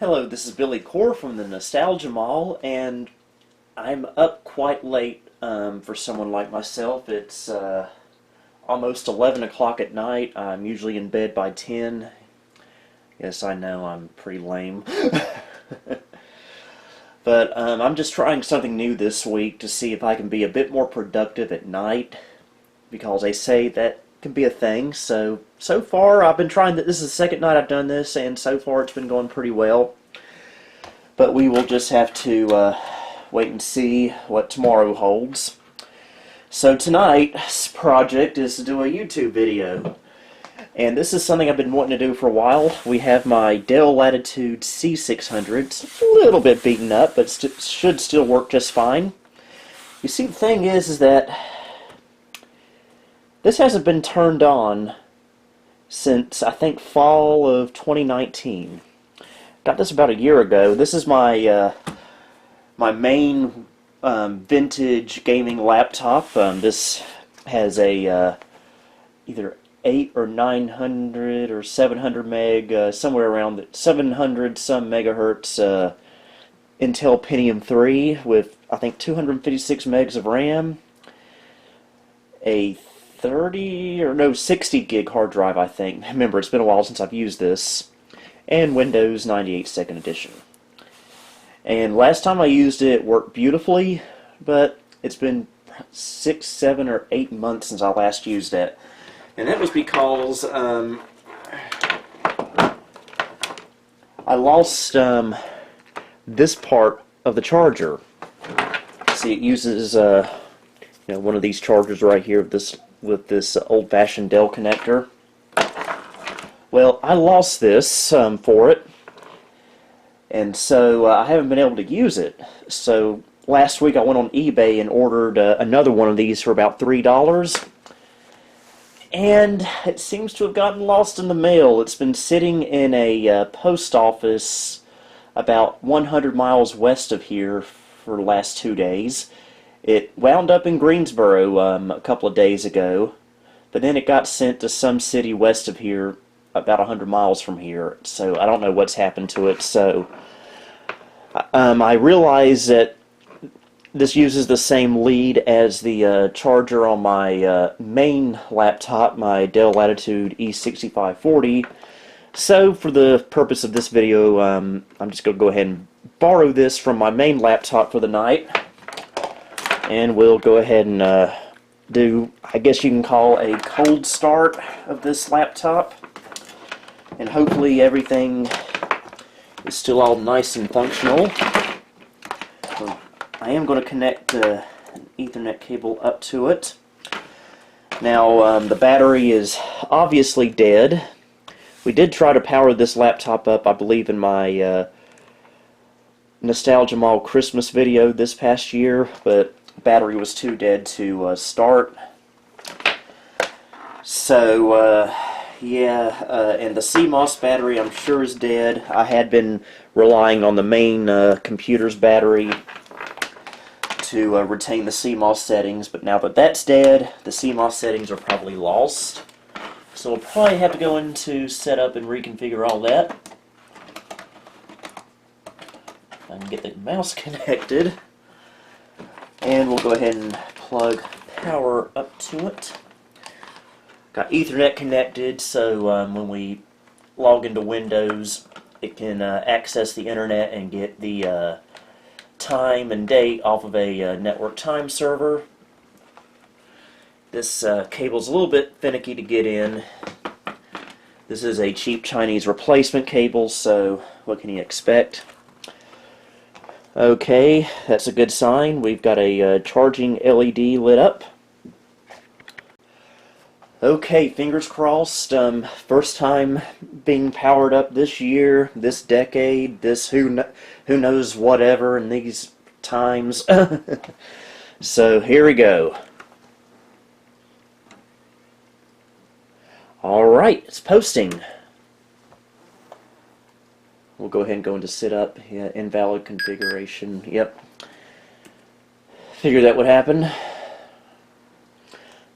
Hello, this is Billy Core from the Nostalgia Mall, and I'm up quite late for someone like myself. It's almost 11 o'clock at night. I'm usually in bed by 10. Yes, I know, I'm pretty lame. But I'm just trying something new this week to see if I can be a bit more productive at night, because they say that can be a thing. So far I've been trying that. This is the second night I've done this, and so far it's been going pretty well. But we will just have to wait and see what tomorrow holds. So tonight's project is to do a YouTube video, and this is something I've been wanting to do for a while. We have my Dell Latitude C600. It's a little bit beaten up, but should still work just fine. You see, the thing is that this hasn't been turned on since, I think, fall of 2019. Got this about a year ago. This is my my main vintage gaming laptop. This has a either 8 or 900 or 700 meg, somewhere around the 700 some megahertz Intel Pentium 3 with, I think, 256 megs of RAM, a 60 gig hard drive, I think. Remember, it's been a while since I've used this, and Windows 98 2nd edition. And last time I used it, it worked beautifully, but it's been 6, 7, or 8 months since I last used it. And that was because I lost this part of the charger. See, it uses one of these chargers right here with this old-fashioned Dell connector. Well, I lost this for it, and so I haven't been able to use it. So last week I went on eBay and ordered another one of these for about $3, and it seems to have gotten lost in the mail. It's been sitting in a post office about 100 miles west of here for the last 2 days. It wound up in Greensboro a couple of days ago, but then it got sent to some city west of here, about 100 miles from here. So I don't know what's happened to it. So I realize that this uses the same lead as the charger on my main laptop, my Dell Latitude E6540. So for the purpose of this video, I'm just going to go ahead and borrow this from my main laptop for the night. And we'll go ahead and do, I guess you can call, a cold start of this laptop. And hopefully everything is still all nice and functional. So I am going to connect an Ethernet cable up to it. Now the battery is obviously dead. We did try to power this laptop up, I believe, in my Nostalgia Mall Christmas video this past year, but battery was too dead to start. So and the CMOS battery, I'm sure, is dead. I had been relying on the main computer's battery to retain the CMOS settings, but now that that's dead, the CMOS settings are probably lost. So we'll probably have to go into setup and reconfigure all that. I can get the mouse connected. And we'll go ahead and plug power up to it. Got Ethernet connected, so when we log into Windows, it can access the internet and get the time and date off of a network time server. This cable's a little bit finicky to get in. This is a cheap Chinese replacement cable, so what can you expect? Okay, that's a good sign. We've got a charging LED lit up. Okay, fingers crossed. First time being powered up this year, this decade, this who knows whatever in these times. So here we go. Alright, it's posting. We'll go ahead and go into setup. Yeah, invalid configuration. Yep. Figured that would happen.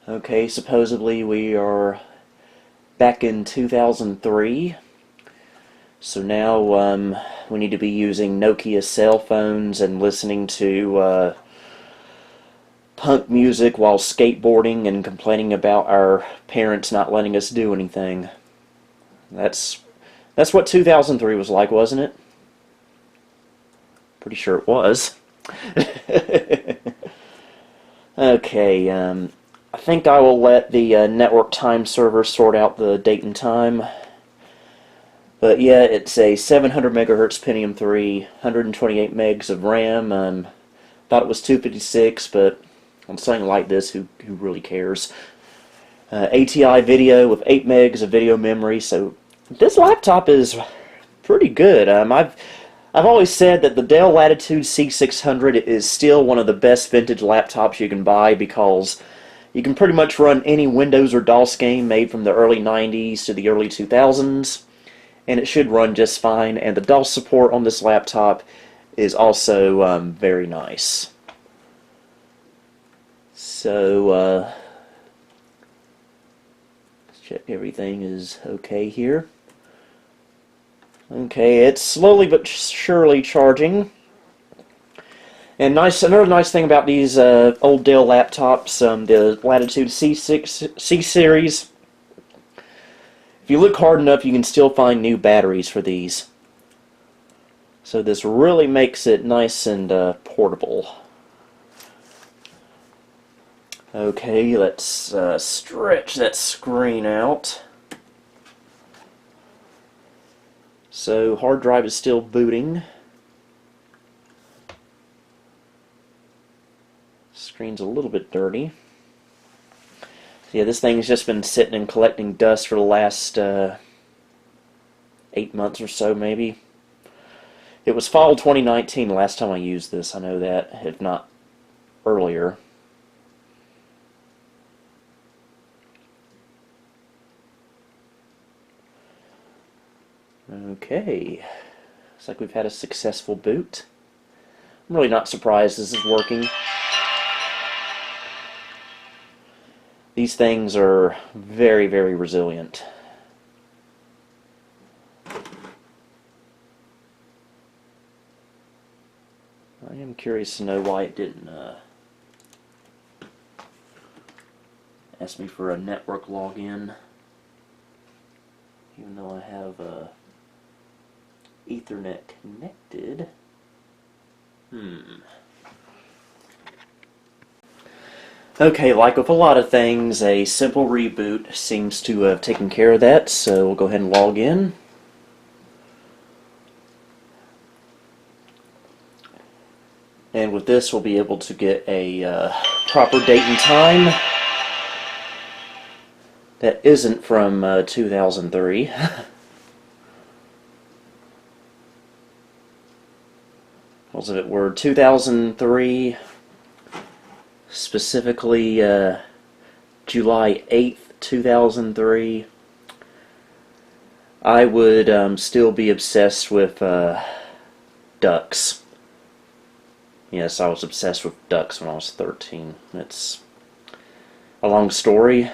Okay, supposedly we are back in 2003. So now we need to be using Nokia cell phones and listening to punk music while skateboarding and complaining about our parents not letting us do anything. That's what 2003 was like, wasn't it? Pretty sure it was. Okay, I think I will let the network time server sort out the date and time. But yeah, it's a 700 megahertz Pentium 3, 128 megs of RAM. Thought it was 256, but on something like this, who really cares? ATI video with 8 megs of video memory. So this laptop is pretty good. I've always said that the Dell Latitude C600 is still one of the best vintage laptops you can buy because you can pretty much run any Windows or DOS game made from the early 90s to the early 2000s, and it should run just fine. And the DOS support on this laptop is also very nice. So let's check everything is okay here. Okay, it's slowly but surely charging. And another nice thing about these old Dell laptops, the Latitude C6 C series, if you look hard enough, you can still find new batteries for these. So this really makes it nice and portable. Okay, let's stretch that screen out. So hard drive is still booting. Screen's a little bit dirty. So yeah, this thing's just been sitting and collecting dust for the last 8 months or so, maybe. It was fall 2019 the last time I used this. I know that, if not earlier. Okay, looks like we've had a successful boot. I'm really not surprised this is working. These things are very, very resilient. I am curious to know why it didn't ask me for a network login, even though I have Ethernet connected. Okay, like with a lot of things, a simple reboot seems to have taken care of that, so we'll go ahead and log in. And with this, we'll be able to get a proper date and time that isn't from 2003. As if it were 2003, specifically July 8th, 2003, I would still be obsessed with ducks. Yes, I was obsessed with ducks when I was 13. It's a long story.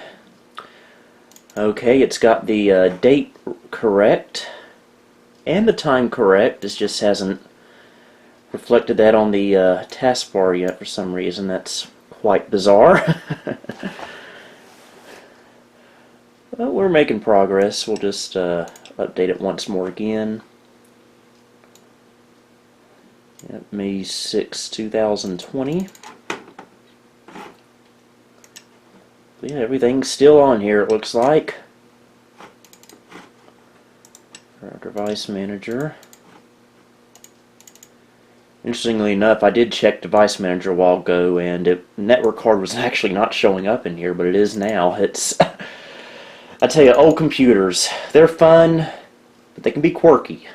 Okay, it's got the date correct and the time correct. It just hasn't reflected that on the taskbar yet for some reason. That's quite bizarre. Well, we're making progress. We'll just update it once more again. Yep, May 6, 2020. But yeah, everything's still on here, it looks like. Our device manager. Interestingly enough, I did check Device Manager a while ago, and network card was actually not showing up in here, but it is now. It's, I tell you, old computers, they're fun, but they can be quirky.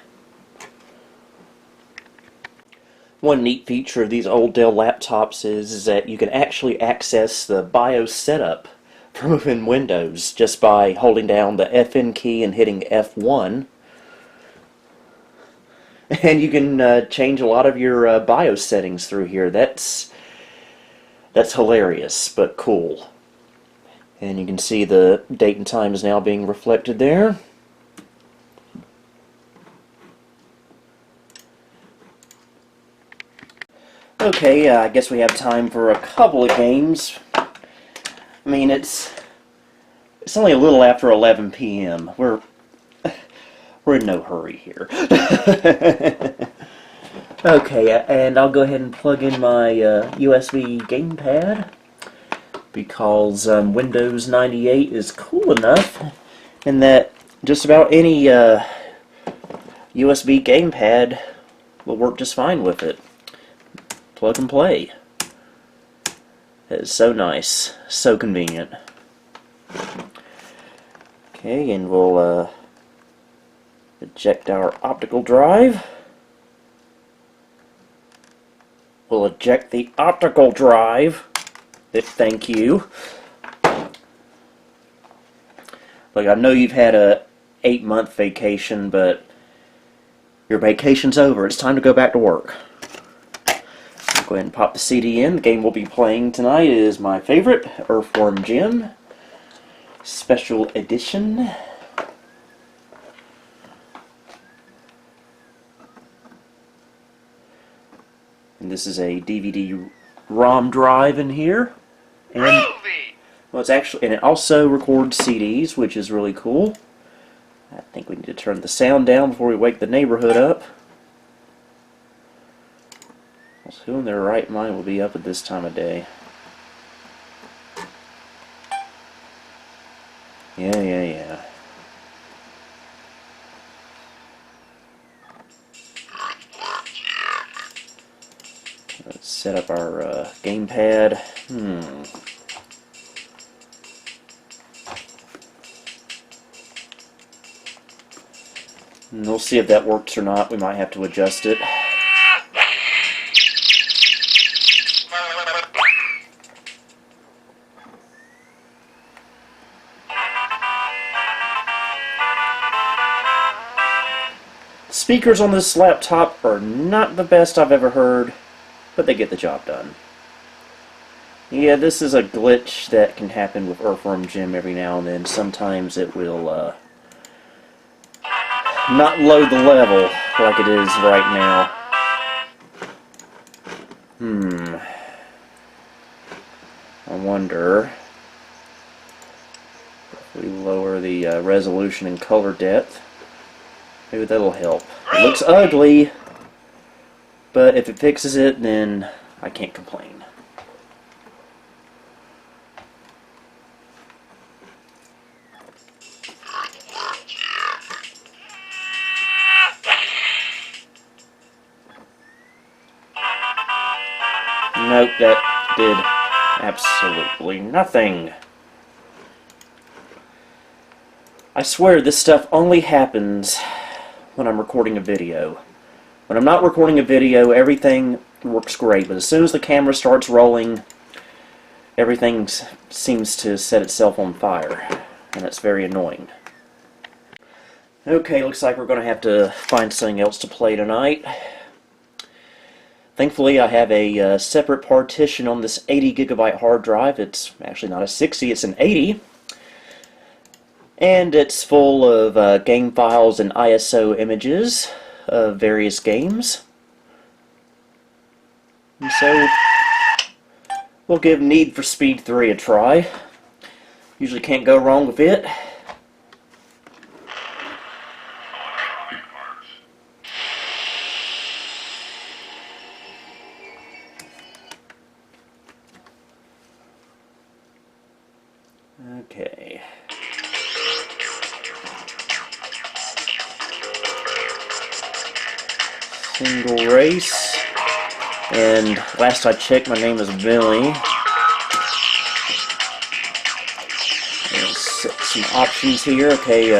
One neat feature of these old Dell laptops is that you can actually access the BIOS setup from within Windows just by holding down the FN key and hitting F1. And you can change a lot of your BIOS settings through here. That's hilarious, but cool. And you can see the date and time is now being reflected there. Okay, I guess we have time for a couple of games. I mean, it's only a little after 11 p.m. We're in no hurry here. Okay, and I'll go ahead and plug in my USB gamepad because Windows 98 is cool enough and that just about any USB gamepad will work just fine with it. Plug and play. That is so nice, so convenient. Okay, and we'll eject our optical drive. We'll eject the optical drive. Thank you. Look, I know you've had a 8-month vacation, but your vacation's over. It's time to go back to work. Go ahead and pop the CD in. The game we'll be playing tonight is my favorite, Earthworm Jim Special Edition. And this is a DVD ROM drive in here. And well, it's actually, and it also records CDs, which is really cool. I think we need to turn the sound down before we wake the neighborhood up. Who in their right mind will be up at this time of day? Yeah. Let's set up our gamepad. And we'll see if that works or not. We might have to adjust it. Speakers on this laptop are not the best I've ever heard, but they get the job done. Yeah, this is a glitch that can happen with Earthworm Jim every now and then. Sometimes it will not load the level like it is right now. I wonder if we lower the resolution and color depth. Maybe that'll help. It looks ugly, but if it fixes it, then I can't complain. Nope, that did absolutely nothing. I swear this stuff only happens when I'm recording a video. When I'm not recording a video, everything works great, but as soon as the camera starts rolling, everything seems to set itself on fire, and it's very annoying. Okay, looks like we're going to have to find something else to play tonight. Thankfully, I have a separate partition on this 80 gigabyte hard drive. It's actually not a 60, it's an 80. And it's full of game files and ISO images of various games. And so, we'll give Need for Speed 3 a try. Usually can't go wrong with it. Okay. Single race, and last I checked my name is Billy. Let's set some options here. Okay,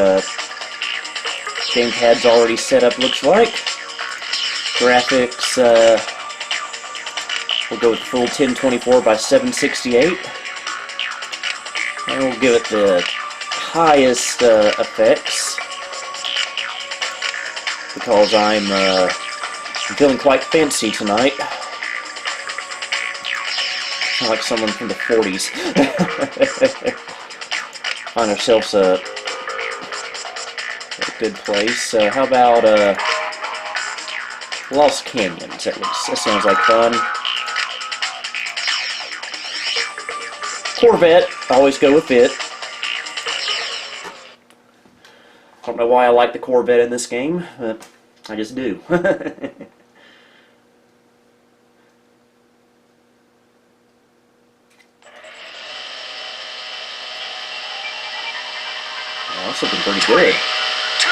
gamepad's already set up, looks like. Graphics, we'll go with full 1024 by 768. And we'll give it the highest effects because I'm feeling quite fancy tonight. Sound like someone from the 40s. Find ourselves a good place. How about Lost Canyons? That sounds like fun. Corvette, I always go with it. I don't know why I like the Corvette in this game, but I just do. Oh, that's looking pretty good. 2,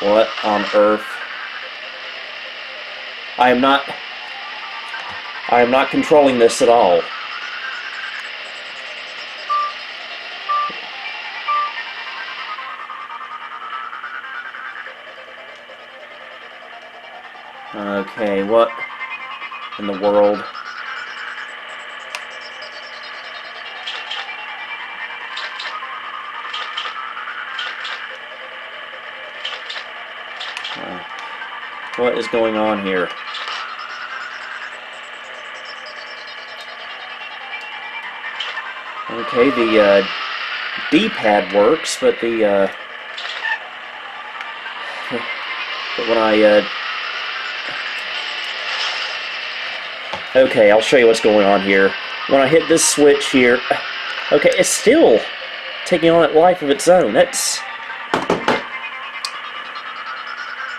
1, go! What on earth? I am not controlling this at all. Okay, what in the world? What is going on here? Okay, the D-pad works, but the but when I okay, I'll show you what's going on here. When I hit this switch here, okay, it's still taking on a life of its own. That's,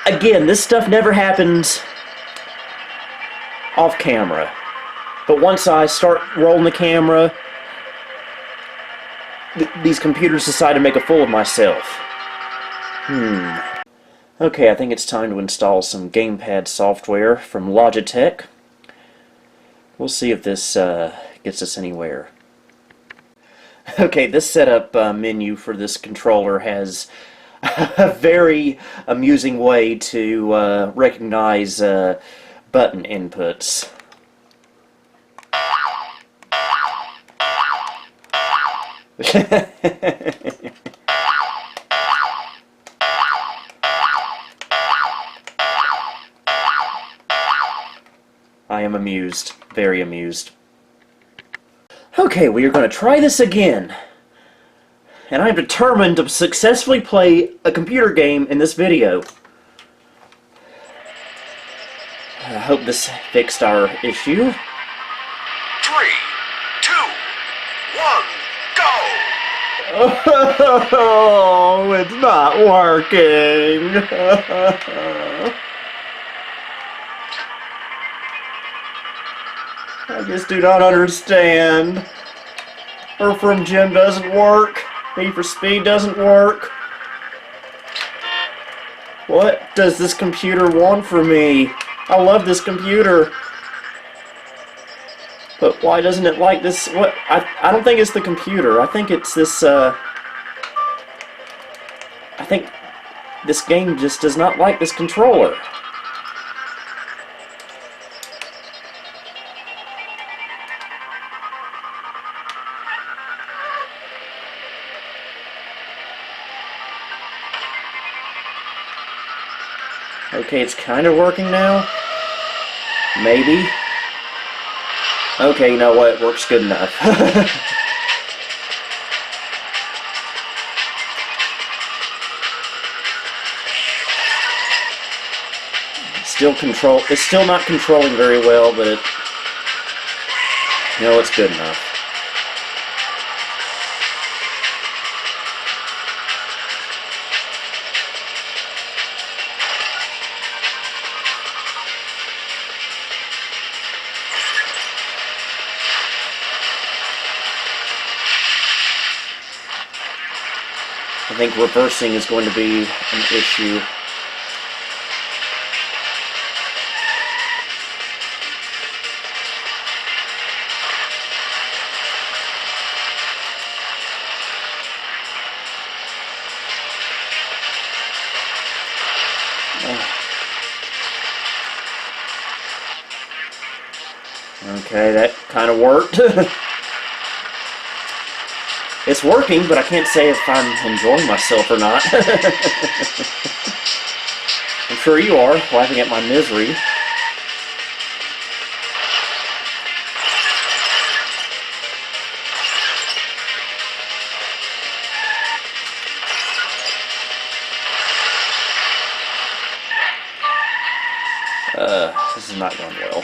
again, this stuff never happens off camera. But once I start rolling the camera, these computers decide to make a fool of myself. Okay, I think it's time to install some gamepad software from Logitech. We'll see if this gets us anywhere. Okay, this setup menu for this controller has a very amusing way to recognize button inputs. I am amused, very amused. Okay, we are going to try this again. And I'm determined to successfully play a computer game in this video. I hope this fixed our issue. 3, 2, 1, go! Oh, it's not working. I just do not understand. Her from Jim doesn't work. E for Speed doesn't work. What does this computer want from me? I love this computer. But why doesn't it like this? What? I don't think it's the computer. I think it's this, I think this game just does not like this controller. Okay, it's kind of working now. Maybe. Okay, you know what? It works good enough. It's still not controlling very well, but it, you know, it's good enough. I think reversing is going to be an issue. Okay, that kind of worked. It's working, but I can't say if I'm enjoying myself or not. I'm sure you are, laughing at my misery. This is not going well.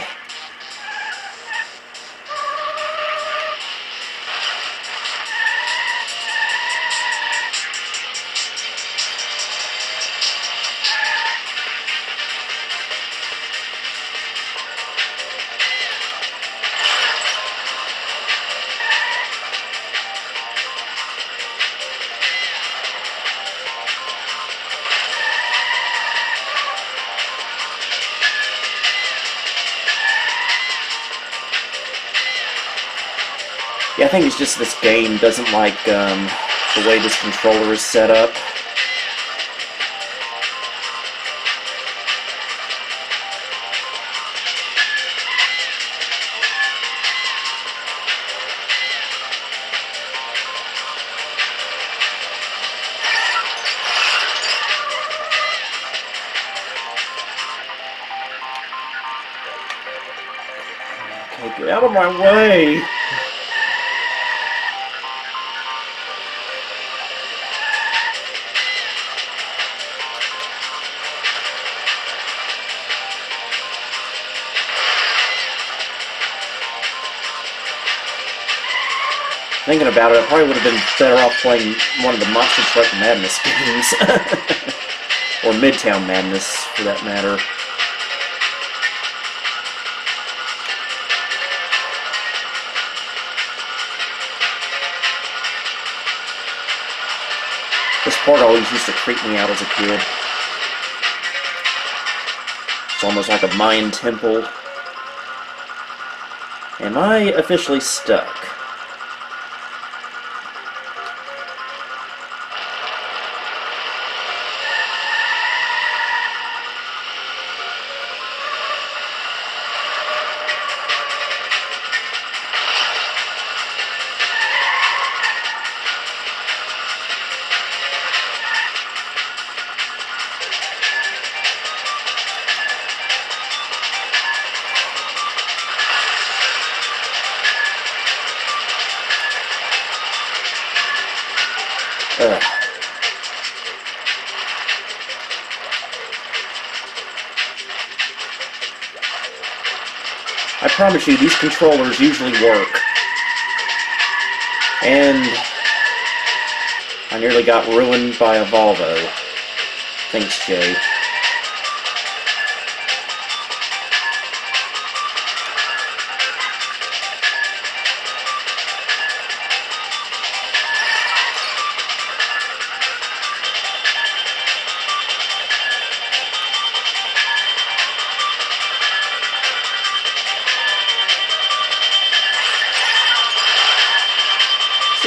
Yeah, I think it's just this game doesn't like the way this controller is set up. Okay, get out of my way! Thinking about it, I probably would have been better off playing one of the Monster Truck Madness games. Or Midtown Madness, for that matter. This part always used to creep me out as a kid. It's almost like a Mayan temple. Am I officially stuck? Ugh. I promise you, these controllers usually work. And I nearly got ruined by a Volvo. Thanks, Jay.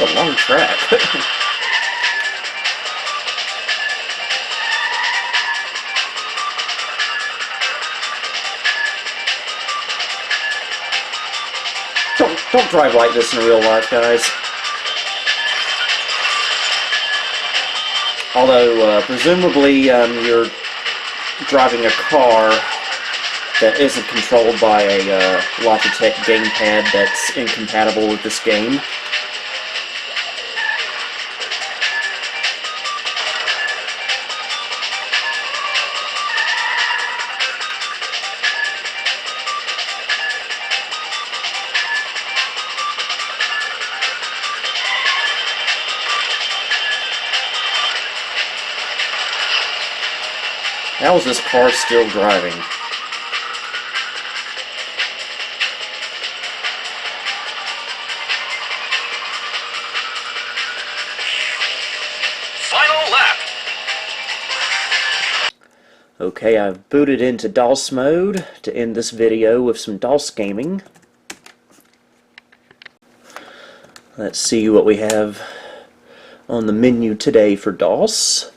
It's a long track. Don't drive like this in real life, guys. Although, presumably, you're driving a car that isn't controlled by a Logitech gamepad that's incompatible with this game. How is this car still driving? Final lap. Okay, I've booted into DOS mode to end this video with some DOS gaming. Let's see what we have on the menu today for DOS.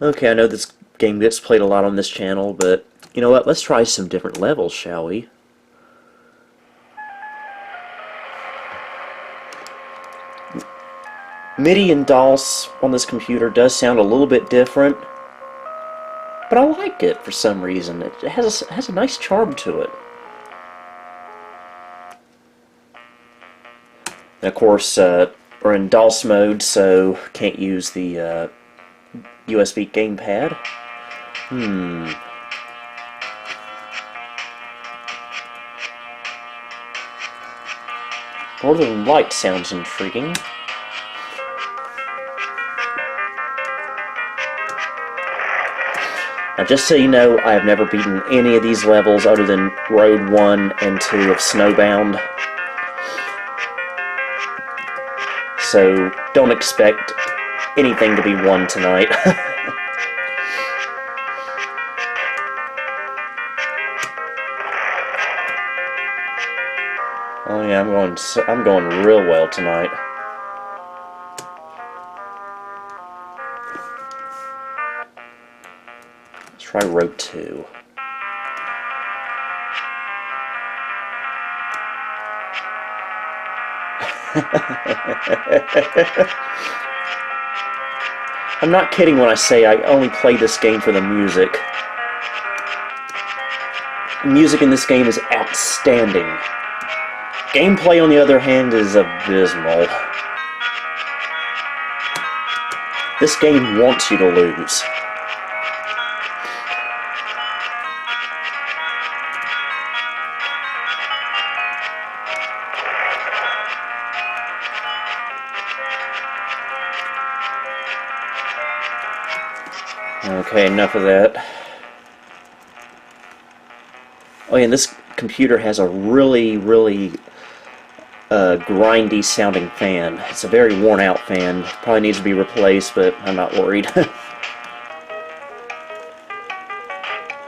Okay, I know this game gets played a lot on this channel, but you know what? Let's try some different levels, shall we? MIDI and DOS on this computer does sound a little bit different, but I like it for some reason. It has a nice charm to it. And of course, we're in DOS mode, so can't use the USB gamepad. Northern Light sounds intriguing. Now, just so you know, I have never beaten any of these levels other than Road 1 and 2 of Snowbound. So, don't expect anything to be won tonight. Oh yeah, I'm going real well tonight. Let's try Road 2. I'm not kidding when I say I only play this game for the music. The music in this game is outstanding. Gameplay, on the other hand, is abysmal. This game wants you to lose. Okay, enough of that. Oh yeah, and this computer has a really grindy sounding fan. It's a very worn out fan. Probably needs to be replaced, but I'm not worried.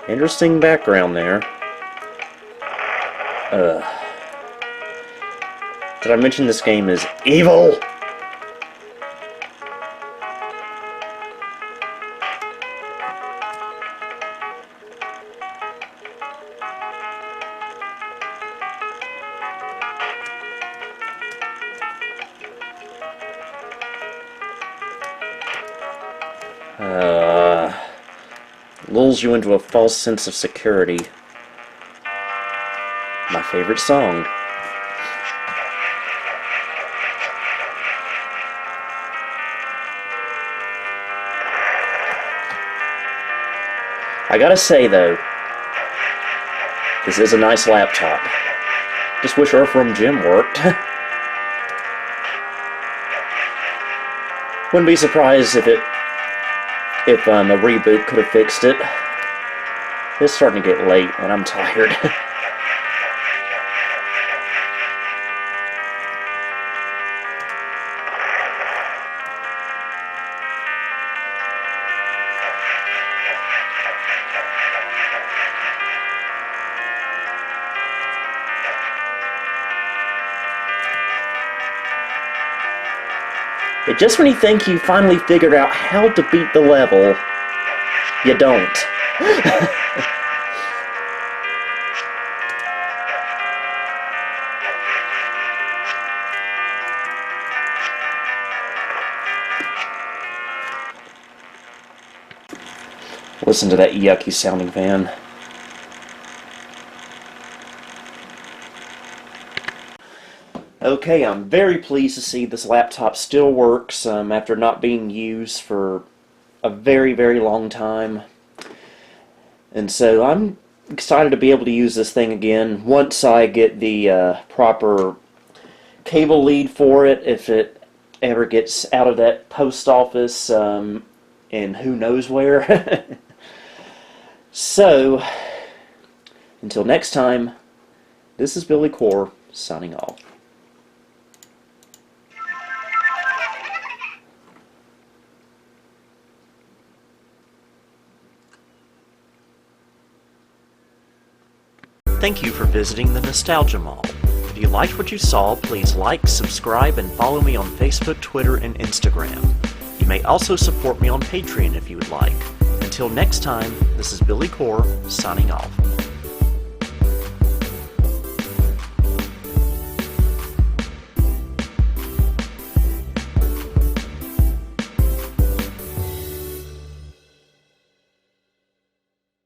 Interesting background there. Did I mention this game is evil? Lulls you into a false sense of security. My favorite song. I gotta say though, this is a nice laptop. Just wish Earthworm Jim worked. Wouldn't be surprised if a reboot could have fixed it. It's starting to get late and I'm tired. Just when you think you finally figured out how to beat the level, you don't. Listen to that yucky sounding fan. Okay, I'm very pleased to see this laptop still works after not being used for a very long time. And so I'm excited to be able to use this thing again once I get the proper cable lead for it, if it ever gets out of that post office and who knows where. So, until next time, this is Billy Core signing off. Thank you for visiting the Nostalgia Mall. If you liked what you saw, please like, subscribe, and follow me on Facebook, Twitter, and Instagram. You may also support me on Patreon if you would like. Until next time, this is Billy Core, signing off.